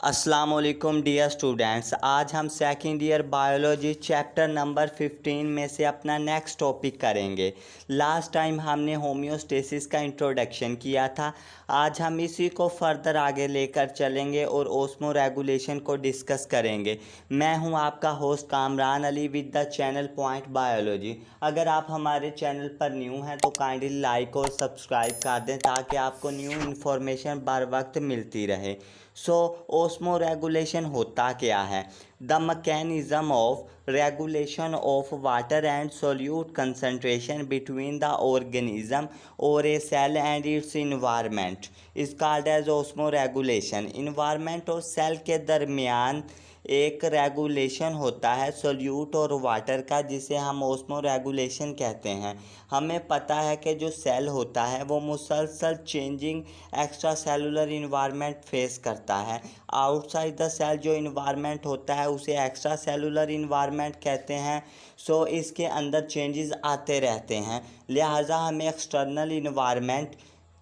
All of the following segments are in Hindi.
अस्सलाम वालेकुम डियर स्टूडेंट्स। आज हम second year biology chapter number 15 में से अपना नेक्स्ट टॉपिक करेंगे। लास्ट टाइम हमने होम्योस्टेसिस का इंट्रोडक्शन किया था। आज हम इसी को फर्दर आगे लेकर चलेंगे और ओस्मो रेगुलेशन को डिस्कस करेंगे। मैं हूं आपका host Kamran Ali with the channel point biology. अगर आप हमारे चैनल पर न्यू हैं तो काइंडली लाइक और सब्सक्राइब कर दें ताकि आपको न्यू इन्फॉर्मेशन बर वक्त मिलती रहे। ओस्मो रेगुलेशन होता क्या है? The mechanism of regulation of water and solute concentration between the organism और a cell and its environment is called as osmoregulation. Environment और सेल के दरमियान एक रेगुलेशन होता है सोल्यूट और वाटर का, जिसे हम ओस्मो रेगुलेशन कहते हैं। हमें पता है कि जो सेल होता है वो मुसलसल changing extra cellular environment face करता है। आउटसाइड द सेल जो इन्वायरमेंट होता है उसे एक्स्ट्रा सेलुलर इन्वायरमेंट कहते हैं। इसके अंदर चेंजेस आते रहते हैं, लिहाजा हमें एक्सटर्नल इन्वायरमेंट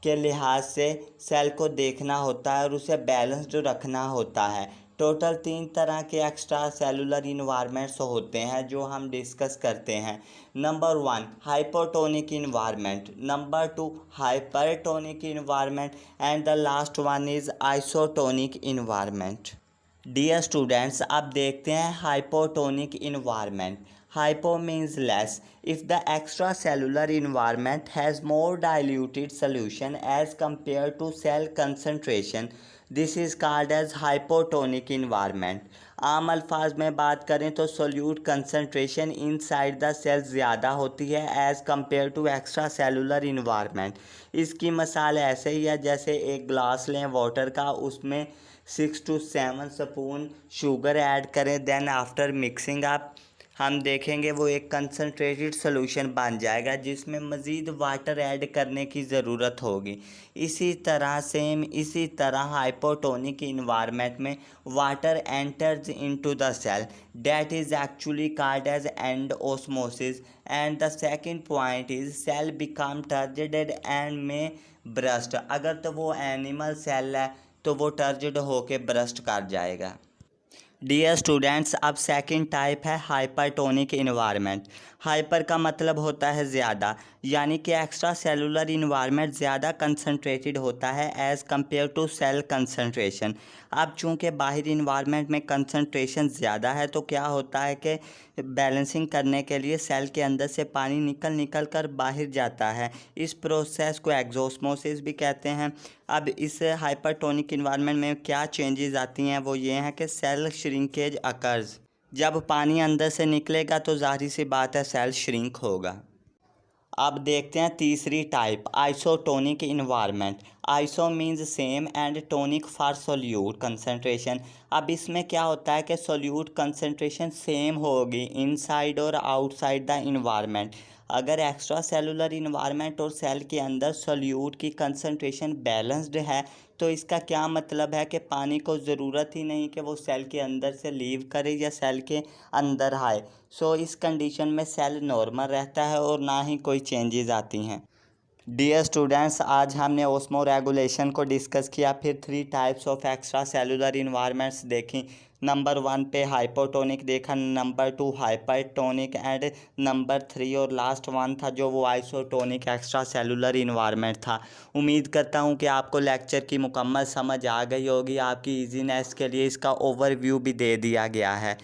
के लिहाज से सेल को देखना होता है और उसे बैलेंस्ड रखना होता है। टोटल 3 तरह के एक्स्ट्रा सेलुलर इन्वायरमेंट्स होते हैं जो हम डिस्कस करते हैं। Number 1 hypotonic environment, number 2 hypertonic environment and the last one is isotonic environment. Dear students, अब देखते हैं hypotonic environment. Hypo means less. If the extracellular environment has more diluted solution as compared to cell concentration, this is called as hypotonic environment. आम अल्फाज में बात करें तो solute concentration inside the cell ज़्यादा होती है as compare to extra cellular environment. इसकी मिसाल ऐसे ही है जैसे एक ग्लास लें वाटर का, उसमें 6 to 7 स्पून शुगर ऐड करें, देन आफ्टर मिक्सिंग अप हम देखेंगे वो एक कंसनट्रेटेड सॉल्यूशन बन जाएगा जिसमें मज़ीद वाटर ऐड करने की ज़रूरत होगी। इसी तरह हाइपोटोनिक इन्वायरमेंट में water enters into the cell, that is actually called as and osmosis, and the second point is cell become turgid and may burst. अगर तो वो एनिमल सेल है तो वो टर्जिड होके ब्रस्ट कर जाएगा। डियर स्टूडेंट्स, अब सेकंड टाइप है हाइपरटोनिक इन्वायरमेंट। हाइपर का मतलब होता है ज़्यादा, यानी कि एक्स्ट्रा सेलुलर इन्वायरमेंट ज़्यादा कंसनट्रेटेड होता है as compare to cell concentration. अब चूँकि बाहरी इन्वायरमेंट में कंसनट्रेशन ज़्यादा है तो क्या होता है कि बैलेंसिंग करने के लिए सेल के अंदर से पानी निकल कर बाहर जाता है। इस प्रोसेस को एक्सोस्मोसिस भी कहते हैं। अब इस हाइपरटोनिक इन्वायरमेंट में क्या चेंजेस आती हैं वो ये हैं कि सेल श्रिंकेज अकर्स। जब पानी अंदर से निकलेगा तो जाहिर सी बात है सेल श्रिंक होगा। अब देखते हैं तीसरी type, isotonic environment. Iso means same and tonic for solute concentration. अब इसमें क्या होता है कि सोल्यूट कंसनट्रेशन सेम होगी इनसाइड और आउटसाइड द इन्वायरमेंट। अगर एक्स्ट्रा सेलुलर इन्वायरमेंट और सेल के अंदर सोल्यूट की कंसनट्रेशन बैलेंस्ड है तो इसका क्या मतलब है कि पानी को ज़रूरत ही नहीं कि वो सेल के अंदर से लीव करे या सेल के अंदर आए। इस कंडीशन में सेल नॉर्मल रहता है और ना ही कोई चेंजेस आती हैं। डियर स्टूडेंट्स, आज हमने ओस्मो रेगुलेशन को डिस्कस किया, फिर 3 types of extra cellular environments देखी। नंबर 1 पे हाइपोटोनिक देखा, नंबर 2 हाइपरटोनिक एंड नंबर 3 और लास्ट वन था जो वो आइसोटोनिक एक्स्ट्रा सेलुलर इन्वायरमेंट था। उम्मीद करता हूँ कि आपको लेक्चर की मुकम्मल समझ आ गई होगी। आपकी ईजीनेस के लिए इसका ओवरव्यू भी दे दिया गया है।